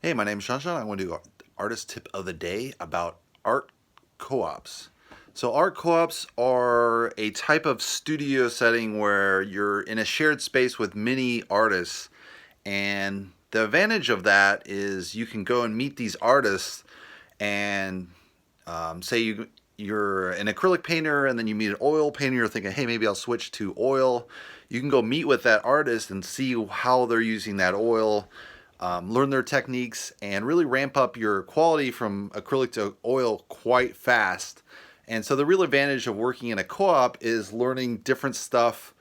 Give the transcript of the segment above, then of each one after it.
Hey, my name is shawnshawn. I want to do artist tip of the day about art co-ops. So art co-ops are a type of studio setting where you're in a shared space with many artists, and the advantage of that is you can go and meet these artists and say you're an acrylic painter and then you meet an oil painter. You're thinking, hey, maybe I'll switch to oil. You can go meet with that artist and see how they're using that oil, learn their techniques, and really ramp up your quality from acrylic to oil quite fast. And so the real advantage of working in a co-op is learning different stuff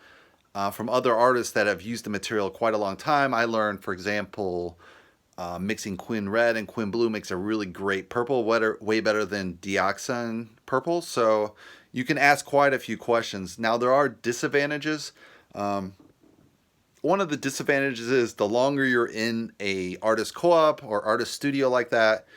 from other artists that have used the material quite a long time. I learned, for example, mixing Quinn Red and Quinn Blue makes a really great purple, way better than Dioxin purple. So you can ask quite a few questions. Now there are disadvantages. Um, One of the disadvantages is the longer you're in a artist co-op or artist studio like that,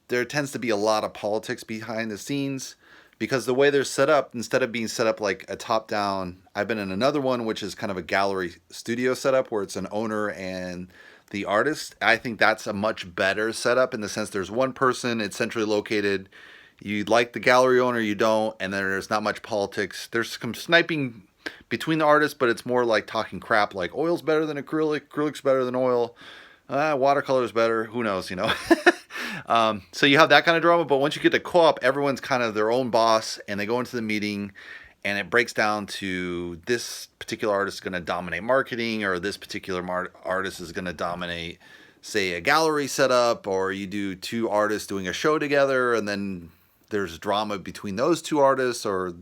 there tends to be a lot of politics behind the scenes because the way they're set up, instead of being set up like a top down, I've been in another one which is kind of a gallery studio setup where it's an owner and the artist. I think that's a much better setup in the sense there's one person, it's centrally located. You like the gallery owner, you don't, and there's not much politics. There's some sniping between the artists, but it's more like talking crap, like oil's better than acrylic, acrylic's better than oil, watercolor's better, who knows, you know. So you have that kind of drama, but once you get to co-op, everyone's kind of their own boss, and they go into the meeting, and it breaks down to this particular artist is going to dominate marketing, or this particular artist is going to dominate, say, a gallery setup, or you do two artists doing a show together, and then there's drama between those two artists, or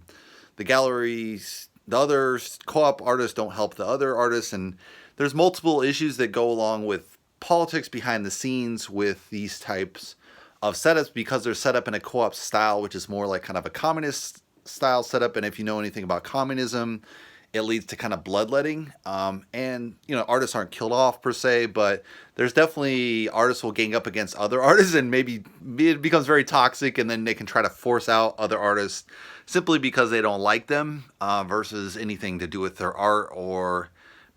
the galleries, the other co-op artists don't help the other artists, and there's multiple issues that go along with politics behind the scenes with these types of setups because they're set up in a co-op style, which is more like kind of a communist style setup. And if you know anything about communism, it leads to kind of bloodletting. And you know, artists aren't killed off per se, but there's definitely artists will gang up against other artists, and maybe it becomes very toxic, and then they can try to force out other artists simply because they don't like them, versus anything to do with their art or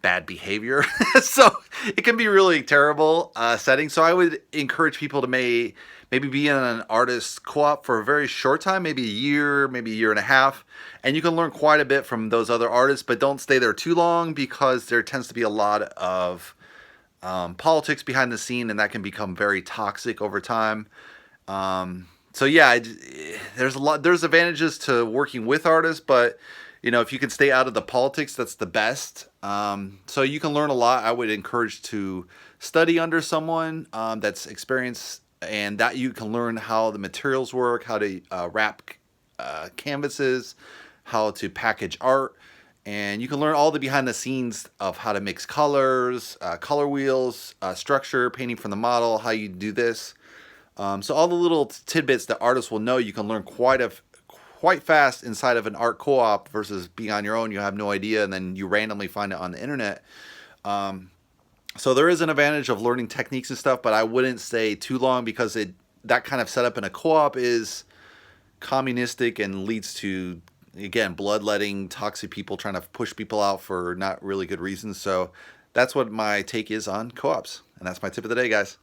bad behavior. So it can be really terrible setting. So I would encourage people to maybe be in an artist co-op for a very short time, maybe a year, maybe a year and a half, and you can learn quite a bit from those other artists, but don't stay there too long because there tends to be a lot of politics behind the scene, and that can become very toxic over time. So yeah, there's advantages to working with artists, but you know, if you can stay out of the politics, that's the best. So you can learn a lot. I would encourage to study under someone that's experienced, and that you can learn how the materials work, how to wrap canvases, how to package art, and you can learn all the behind the scenes of how to mix colors, color wheels, structure, painting from the model, how you do this. So all the little tidbits that artists will know, you can learn quite fast inside of an art co-op versus being on your own. You have no idea, and then you randomly find it on the internet. So there is an advantage of learning techniques and stuff, but I wouldn't stay too long because that kind of setup in a co-op is communistic and leads to, again, bloodletting, toxic people trying to push people out for not really good reasons. So that's what my take is on co-ops, and that's my tip of the day, guys.